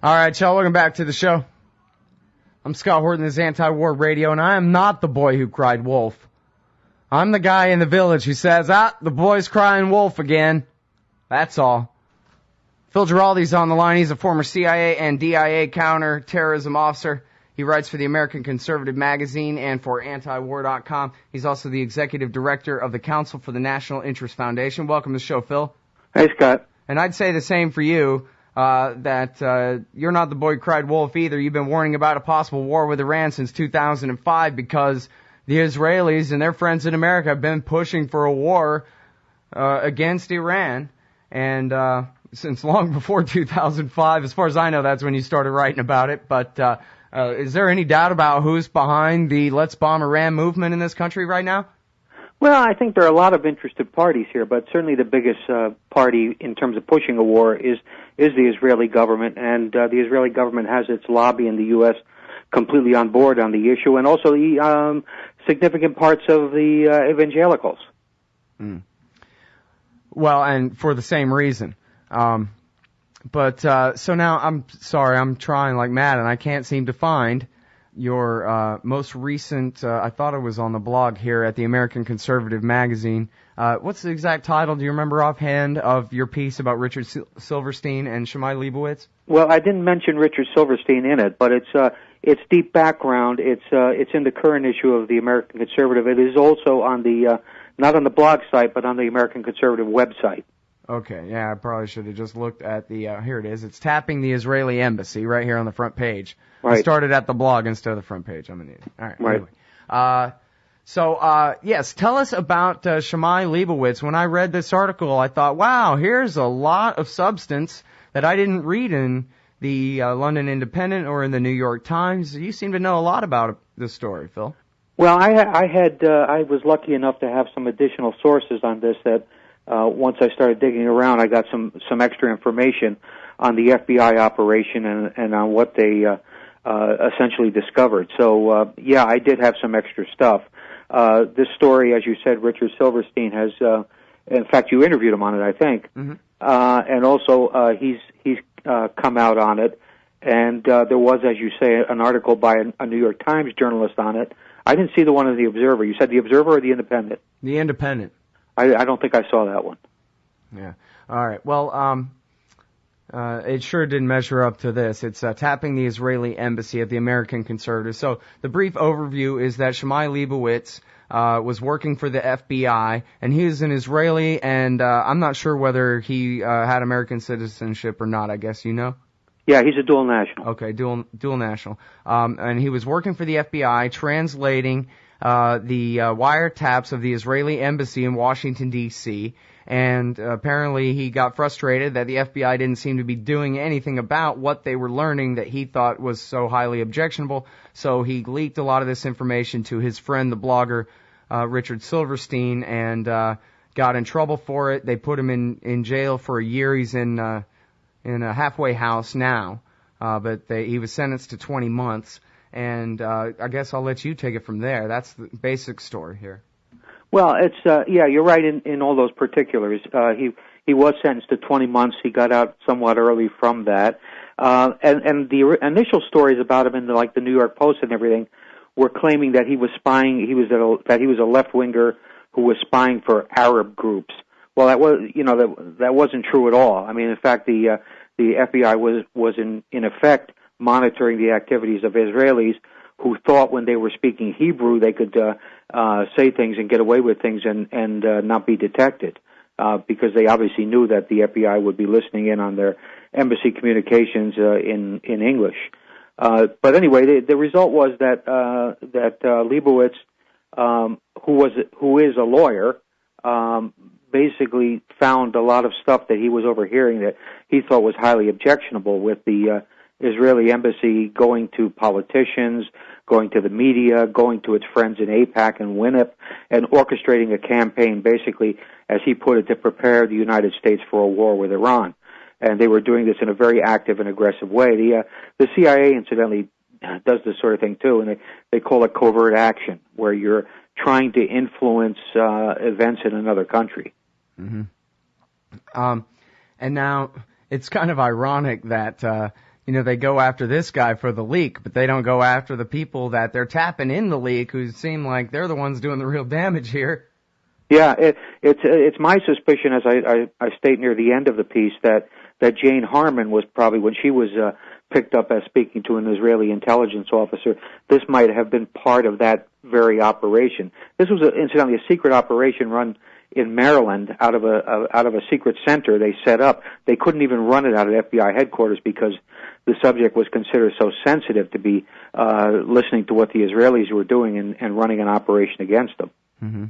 All right, y'all, welcome back to the show. I'm Scott Horton, this is Anti-War Radio, and I am not the boy who cried wolf. I'm the guy in the village who says, the boy's crying wolf again. That's all. Phil Giraldi's on the line. He's a former CIA and DIA counter-terrorism officer. He writes for the American Conservative magazine and for antiwar.com. He's also the executive director of the Council for the National Interest Foundation. Welcome to the show, Phil. Hey, Scott. And I'd say the same for you, that you're not the boy who cried wolf either. You've been warning about a possible war with Iran since 2005 because the Israelis and their friends in America have been pushing for a war against Iran. And since long before 2005, as far as I know, that's when you started writing about it. But is there any doubt about who's behind the Let's Bomb Iran movement in this country right now? Well, I think there are a lot of interested parties here, but certainly the biggest party in terms of pushing a war is the Israeli government, and the Israeli government has its lobby in the U.S. completely on board on the issue, and also the significant parts of the evangelicals. Mm. Well, and for the same reason. So now I'm sorry, I'm trying like mad, and I can't seem to find your most recent, I thought it was on the blog here at the American Conservative magazine. What's the exact title, do you remember offhand, of your piece about Richard Silverstein and Shamai Leibowitz? Well, I didn't mention Richard Silverstein in it, but it's deep background. It's in the current issue of the American Conservative. It is also on the not on the blog site, but on the American Conservative website. Okay, yeah, I probably should have just looked at the, here it is. It's tapping the Israeli embassy right here on the front page. Right. I started at the blog instead of the front page. I'm going to need it. All right. Right. Anyway. Yes, tell us about Shamai Leibowitz. When I read this article, I thought, wow, here's a lot of substance that I didn't read in the London Independent or in the New York Times. You seem to know a lot about this story, Phil. Well, I was lucky enough to have some additional sources on this that once I started digging around, I got some extra information on the FBI operation and on what they essentially discovered. So, I did have some extra stuff. This story, as you said, Richard Silverstein has, in fact, you interviewed him on it, I think. Mm-hmm. And also, he's come out on it. And there was, as you say, an article by a New York Times journalist on it. I didn't see the one in the Observer. You said the Observer or the Independent? The Independent. I don't think I saw that one. Yeah. All right. Well, it sure didn't measure up to this. It's tapping the Israeli embassy of the American Conservative. So the brief overview is that Shamai Leibowitz was working for the FBI, and he is an Israeli, and I'm not sure whether he had American citizenship or not, I guess you know? Yeah, he's a dual national. Okay, dual national. And he was working for the FBI, translating the wiretaps of the Israeli embassy in Washington, D.C., and apparently he got frustrated that the FBI didn't seem to be doing anything about what they were learning that he thought was so highly objectionable, so he leaked a lot of this information to his friend, the blogger Richard Silverstein, and got in trouble for it. They put him in jail for a year. He's in a halfway house now, but he was sentenced to 20 months. And I guess I'll let you take it from there. That's the basic story here. Well, it's you're right in all those particulars. He was sentenced to 20 months. He got out somewhat early from that. And the initial stories about him in the New York Post and everything were claiming that he was spying. That he was a left winger who was spying for Arab groups. Well, that wasn't true at all. I mean, in fact, the FBI was in effect monitoring the activities of Israelis who thought when they were speaking Hebrew they could say things and get away with things and not be detected, because they obviously knew that the FBI would be listening in on their embassy communications in English. But anyway, the result was that Leibowitz, who is a lawyer, basically found a lot of stuff that he was overhearing that he thought was highly objectionable, with the Israeli embassy going to politicians, going to the media, going to its friends in AIPAC and WINIP, and orchestrating a campaign, basically, as he put it, to prepare the United States for a war with Iran. And they were doing this in a very active and aggressive way. The CIA, incidentally, does this sort of thing too, and they call it covert action, where you're trying to influence events in another country. Mm-hmm. And now it's kind of ironic that they go after this guy for the leak, but they don't go after the people that they're tapping in the leak who seem like they're the ones doing the real damage here. Yeah, it's my suspicion, as I state near the end of the piece, that Jane Harman was probably, when she was picked up as speaking to an Israeli intelligence officer, this might have been part of that very operation. This was incidentally a secret operation run in Maryland out of a secret center they set up. They couldn't even run it out at FBI headquarters because the subject was considered so sensitive to be listening to what the Israelis were doing and running an operation against them. Mm-hmm.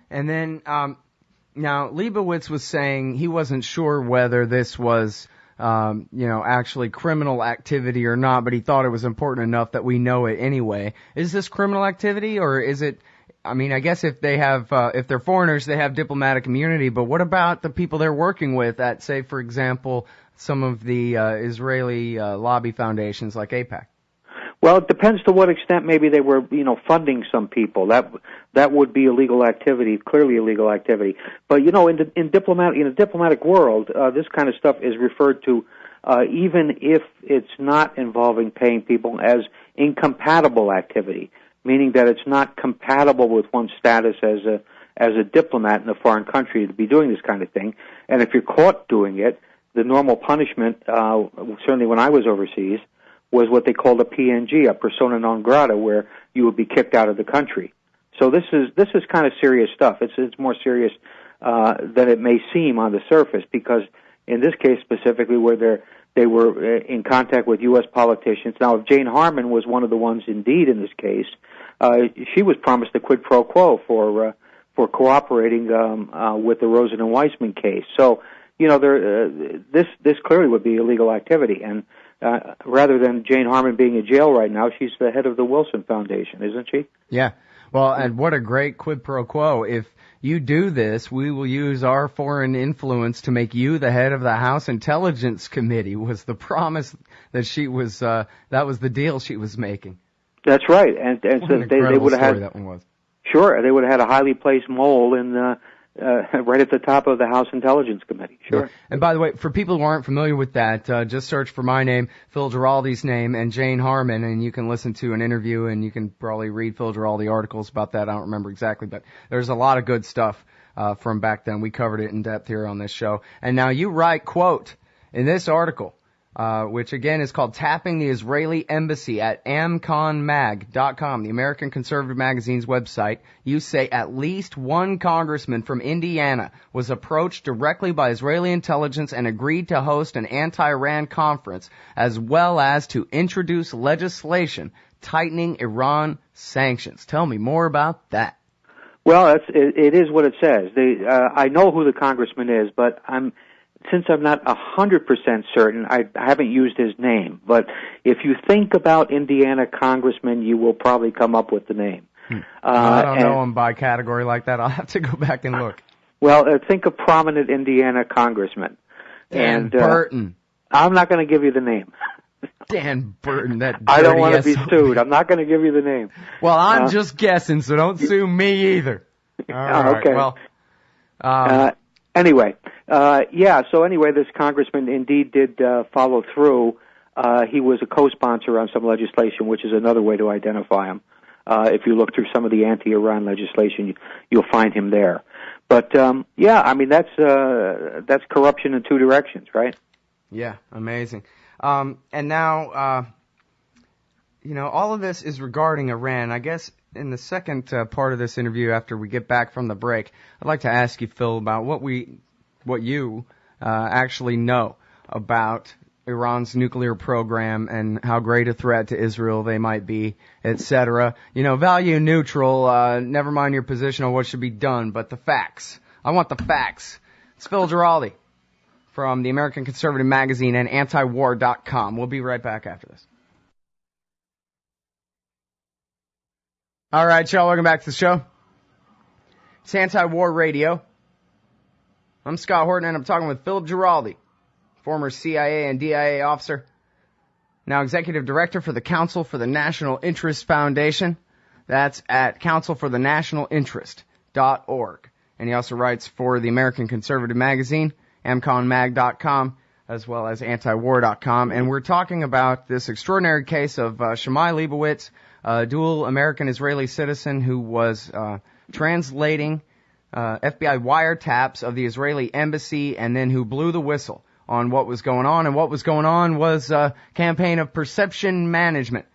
And then now Leibovitz was saying he wasn't sure whether this was actually criminal activity or not, but he thought it was important enough that we know it anyway. Is this criminal activity, or is it? I mean, I guess if they have, if they're foreigners, they have diplomatic immunity. But what about the people they're working with at, say, for example, some of the Israeli lobby foundations like AIPAC? Well, it depends to what extent maybe they were, funding some people. That would be illegal activity, clearly illegal activity. But in a diplomatic world, this kind of stuff is referred to, even if it's not involving paying people, as incompatible activity, meaning that it's not compatible with one's status as a diplomat in a foreign country to be doing this kind of thing. And if you're caught doing it, the normal punishment, certainly when I was overseas, was what they called a PNG, a persona non grata, where you would be kicked out of the country. So this is kind of serious stuff. It's more serious than it may seem on the surface, because in this case specifically, where they were in contact with U.S. politicians. Now, if Jane Harman was one of the ones indeed in this case, she was promised a quid pro quo for cooperating with the Rosen and Weissman case. So this clearly would be illegal activity, and rather than Jane Harman being in jail right now, she's the head of the Wilson Foundation, isn't she? Yeah. Well, and what a great quid pro quo. If you do this, we will use our foreign influence to make you the head of the House Intelligence Committee, was the promise that she was, that was the deal she was making. That's right. And so they would have had, that one was. Sure, they would have had a highly placed mole in right at the top of the House Intelligence Committee. Sure. Yeah. And by the way, for people who aren't familiar with that, just search for my name, Phil Giraldi's name, and Jane Harman, and you can listen to an interview, and you can probably read Phil Giraldi articles about that. I don't remember exactly, but there's a lot of good stuff from back then. We covered it in depth here on this show. And now you write, quote, in this article, which again is called Tapping the Israeli Embassy at amconmag.com, the American Conservative Magazine's website. You say at least one congressman from Indiana was approached directly by Israeli intelligence and agreed to host an anti-Iran conference, as well as to introduce legislation tightening Iran sanctions. Tell me more about that. Well, it is what it says. I know who the congressman is, but since I'm not 100% certain, I haven't used his name. But if you think about Indiana congressman, you will probably come up with the name. I don't know him by category like that. I'll have to go back and look. Well, think of prominent Indiana congressman. Dan Burton. I'm not going to give you the name. Dan Burton, that I don't want to be sued. I'm not going to give you the name. Well, I'm just guessing, so don't sue me either. All right. Okay. Well, anyway, so anyway, this congressman indeed did follow through. He was a co-sponsor on some legislation, which is another way to identify him. If you look through some of the anti-Iran legislation, you'll find him there. But that's corruption in two directions, right? Yeah, amazing. And now, all of this is regarding Iran. I guess in the second part of this interview, after we get back from the break, I'd like to ask you, Phil, about what you actually know about Iran's nuclear program and how great a threat to Israel they might be, etc. Value neutral, never mind your position on what should be done, but the facts. I want the facts. It's Phil Giraldi from the American Conservative Magazine and antiwar.com. We'll be right back after this. All right, y'all, welcome back to the show. It's Anti-War Radio. I'm Scott Horton, and I'm talking with Philip Giraldi, former CIA and DIA officer, now executive director for the Council for the National Interest Foundation. That's at councilforthenationalinterest.org. And he also writes for the American Conservative Magazine, amconmag.com, as well as antiwar.com. And we're talking about this extraordinary case of Shamai Leibowitz, a dual American-Israeli citizen who was translating FBI wiretaps of the Israeli embassy and then who blew the whistle on what was going on. And what was going on was a campaign of perception management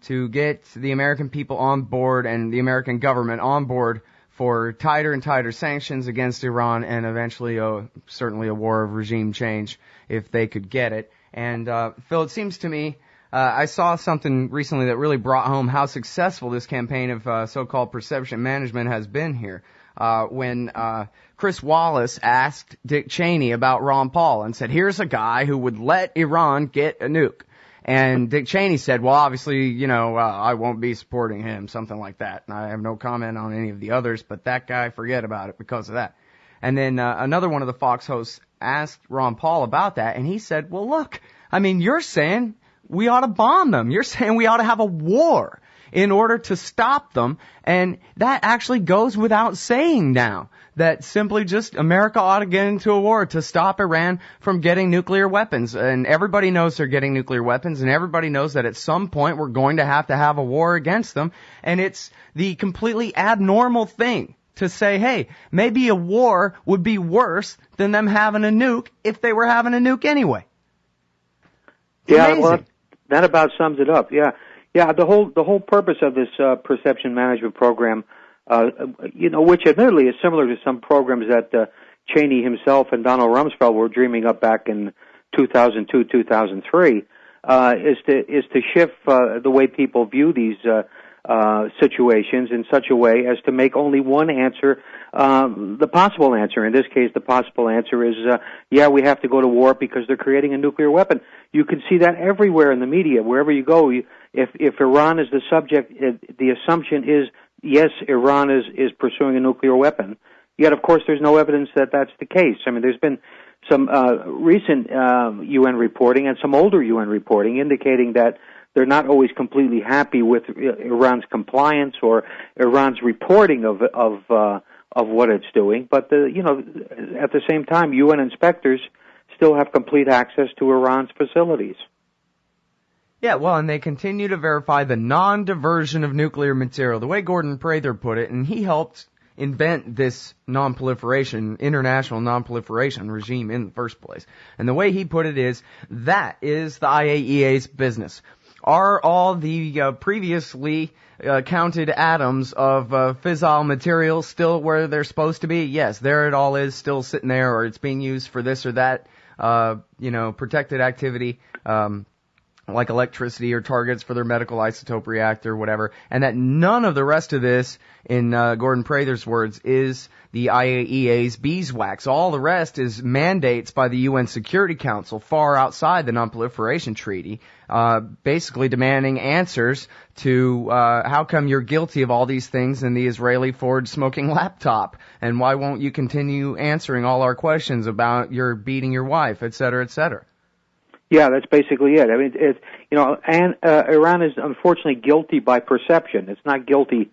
to get the American people on board and the American government on board for tighter and tighter sanctions against Iran and eventually certainly a war of regime change if they could get it. And Phil, it seems to me I saw something recently that really brought home how successful this campaign of so-called perception management has been here. When Chris Wallace asked Dick Cheney about Ron Paul and said, here's a guy who would let Iran get a nuke. And Dick Cheney said, well, obviously, I won't be supporting him, something like that. And I have no comment on any of the others, but that guy, forget about it because of that. And then another one of the Fox hosts asked Ron Paul about that, and he said, well, look, I mean, you're saying we ought to bomb them. You're saying we ought to have a war in order to stop them, and that actually goes without saying now. That simply just America ought to get into a war to stop Iran from getting nuclear weapons. And everybody knows they're getting nuclear weapons, and everybody knows that at some point we're going to have a war against them. And it's the completely abnormal thing to say, hey, maybe a war would be worse than them having a nuke if they were having a nuke anyway. Yeah, Amazing. well, that about sums it up. Yeah. The whole purpose of this perception management program, which admittedly is similar to some programs that Cheney himself and Donald Rumsfeld were dreaming up back in 2002, 2003, is to shift the way people view these situations in such a way as to make only one answer the possible answer. In this case, the possible answer is, we have to go to war because they're creating a nuclear weapon. You can see that everywhere in the media, wherever you go. If Iran is the subject, the assumption is, yes, Iran is pursuing a nuclear weapon. Yet, of course, there's no evidence that that's the case. I mean, there's been some recent UN reporting and some older UN reporting indicating that they're not always completely happy with Iran's compliance or Iran's reporting of what it's doing. But at the same time, UN inspectors still have complete access to Iran's facilities. Yeah, well, and they continue to verify the non-diversion of nuclear material, the way Gordon Prather put it, and he helped invent this international non-proliferation regime in the first place. And the way he put it is, that is the IAEA's business. Are all the previously counted atoms of fissile material still where they're supposed to be? Yes, there it all is, still sitting there, or it's being used for this or that, protected activity, like electricity or targets for their medical isotope reactor or whatever, and that none of the rest of this, in Gordon Prather's words, is the IAEA's beeswax. All the rest is mandates by the UN Security Council far outside the Non-Proliferation Treaty, basically demanding answers to how come you're guilty of all these things in the Israeli Ford smoking laptop, and why won't you continue answering all our questions about your beating your wife, et cetera, et cetera. Yeah, that's basically it. I mean, Iran is unfortunately guilty by perception. It's not guilty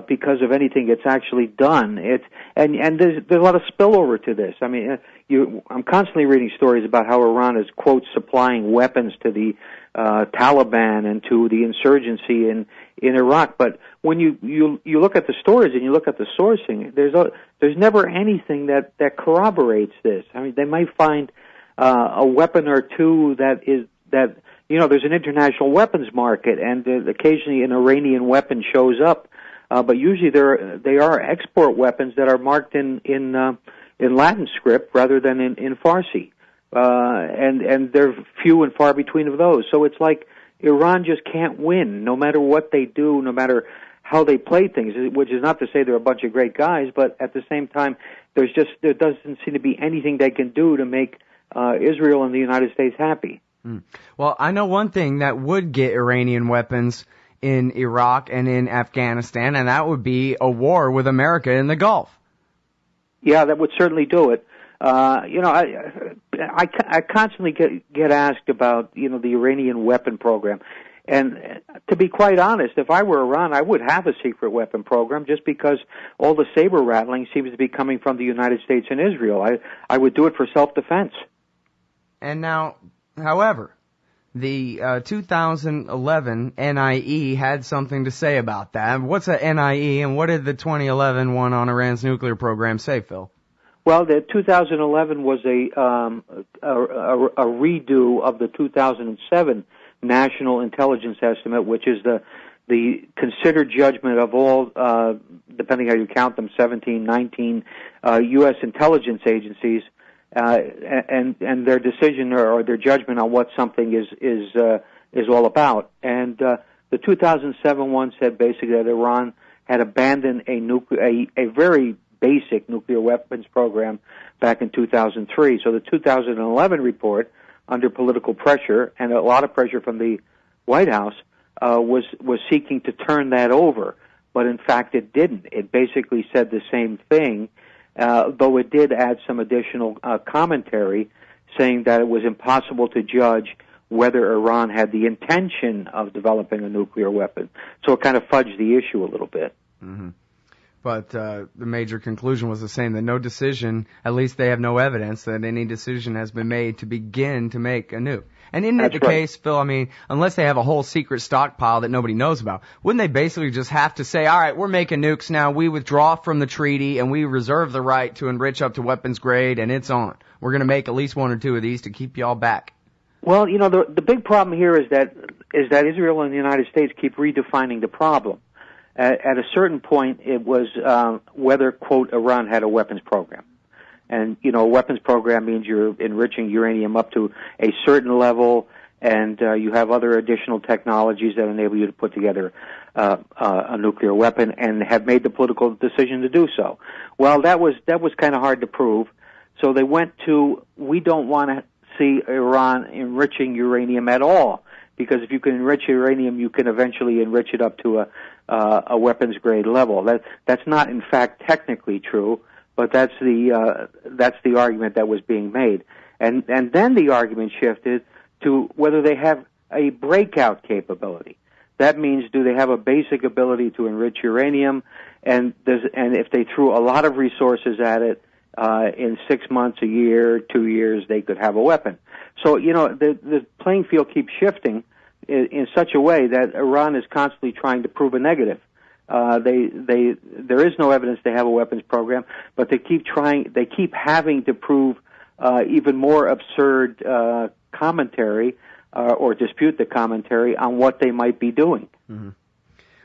because of anything it's actually done. And there's a lot of spillover to this. I mean, I'm constantly reading stories about how Iran is, quote, supplying weapons to the Taliban and to the insurgency in Iraq. But when you look at the stories and you look at the sourcing, there's never anything that corroborates this. I mean, they might find a weapon or two there's an international weapons market, and occasionally an Iranian weapon shows up, but usually they are export weapons that are marked in Latin script rather than in Farsi, and they're few and far between of those. So it's like Iran just can't win, no matter what they do, no matter how they play things. Which is not to say they're a bunch of great guys, but at the same time, there doesn't seem to be anything they can do to make Israel and the United States happy. Well, I know one thing that would get Iranian weapons in Iraq and in Afghanistan, and that would be a war with America in the Gulf. Yeah, that would certainly do it. I constantly get asked about, the Iranian weapon program. And to be quite honest, if I were Iran, I would have a secret weapon program just because all the saber rattling seems to be coming from the United States and Israel. I would do it for self-defense. And now, however, the 2011 NIE had something to say about that. What's a NIE, and what did the 2011 one on Iran's nuclear program say, Phil? Well, the 2011 was a redo of the 2007 National Intelligence Estimate, which is the considered judgment of all, depending how you count them, 17, 19 U.S. intelligence agencies, and their decision or their judgment on what something is all about. And the 2007 one said basically that Iran had abandoned a very basic nuclear weapons program back in 2003. So the 2011 report, under political pressure and a lot of pressure from the White House, was seeking to turn that over, but in fact it didn't. It basically said the same thing, though it did add some additional commentary, saying that it was impossible to judge whether Iran had the intention of developing a nuclear weapon. So it kind of fudged the issue a little bit. Mm-hmm. But the major conclusion was the same, that no decision, at least they have no evidence that any decision has been made to begin to make a nuke. And isn't it the case, Phil, I mean, unless they have a whole secret stockpile that nobody knows about, wouldn't they basically just have to say, all right, we're making nukes now, we withdraw from the treaty, and we reserve the right to enrich up to weapons grade, and it's on. We're going to make at least one or two of these to keep y'all back. Well, you know, the big problem here is that Israel and the United States keep redefining the problem. At a certain point, it was whether, quote, Iran had a weapons program. And, you know, a weapons program means you're enriching uranium up to a certain level, and you have other additional technologies that enable you to put together a nuclear weapon, and have made the political decision to do so. Well, that was kind of hard to prove. So they went to, we don't want to see Iran enriching uranium at all, because if you can enrich uranium, you can eventually enrich it up to a weapons grade level. That's not, in fact, technically true, but that's the argument that was being made. And then the argument shifted to whether they have a breakout capability. That means, do they have a basic ability to enrich uranium? And if they threw a lot of resources at it, in 6 months, a year, 2 years, they could have a weapon. So, you know, the playing field keeps shifting in such a way that Iran is constantly trying to prove a negative. There is no evidence they have a weapons program, but they keep having to prove even more absurd commentary or dispute the commentary on what they might be doing. Mm-hmm.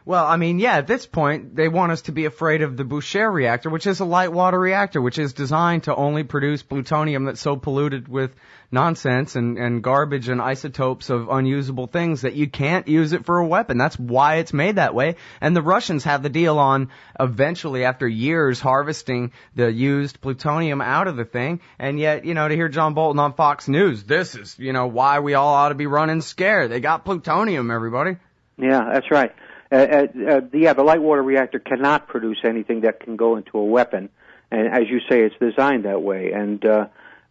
Well, I mean, yeah, at this point, they want us to be afraid of the Boucher reactor, which is a light water reactor, which is designed to only produce plutonium that's so polluted with nonsense and garbage and isotopes of unusable things that you can't use it for a weapon. That's why it's made that way. And the Russians have the deal on eventually, after years, harvesting the used plutonium out of the thing. And yet, you know, to hear John Bolton on Fox News, this is, you know, why we all ought to be running scared. They got plutonium, everybody. Yeah, that's right. The light water reactor cannot produce anything that can go into a weapon, and as you say, it's designed that way, and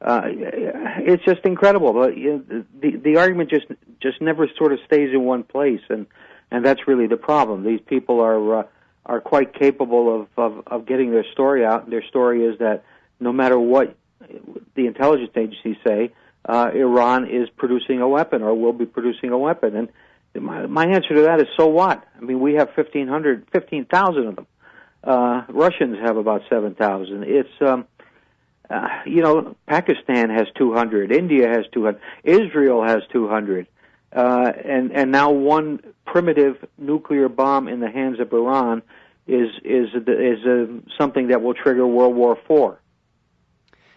it's just incredible. The argument just never sort of stays in one place, and that's really the problem. These people are quite capable of getting their story out. Their story is that no matter what the intelligence agencies say, Iran is producing a weapon or will be producing a weapon, and my answer to that is, so what? I mean, we have 15,000 of them. Russians have about 7,000. It's, you know, Pakistan has 200. India has 200. Israel has 200. And now one primitive nuclear bomb in the hands of Iran is something that will trigger World War IV.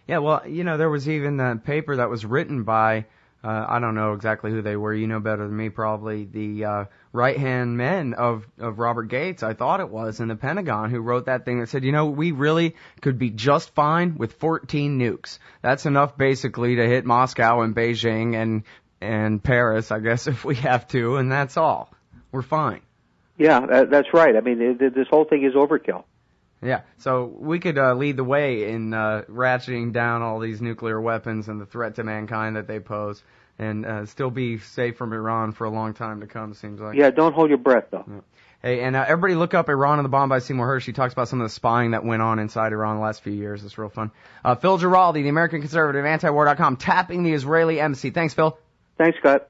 Yeah, well, you know, there was even a paper that was written by I don't know exactly who they were. You know better than me, probably. The right-hand men of Robert Gates, I thought it was, in the Pentagon, who wrote that thing that said, you know, we really could be just fine with 14 nukes. That's enough, basically, to hit Moscow and Beijing and Paris, I guess, if we have to, and that's all. We're fine. Yeah, that's right. I mean, this whole thing is overkill. Yeah, so we could lead the way in ratcheting down all these nuclear weapons and the threat to mankind that they pose. and still be safe from Iran for a long time to come, seems like. Yeah, don't hold your breath, though. Yeah. Hey, and everybody look up Iran and the Bomb by Seymour Hersh. He talks about some of the spying that went on inside Iran the last few years. It's real fun. Phil Giraldi, the American Conservative, antiwar.com, tapping the Israeli embassy. Thanks, Phil. Thanks, Scott.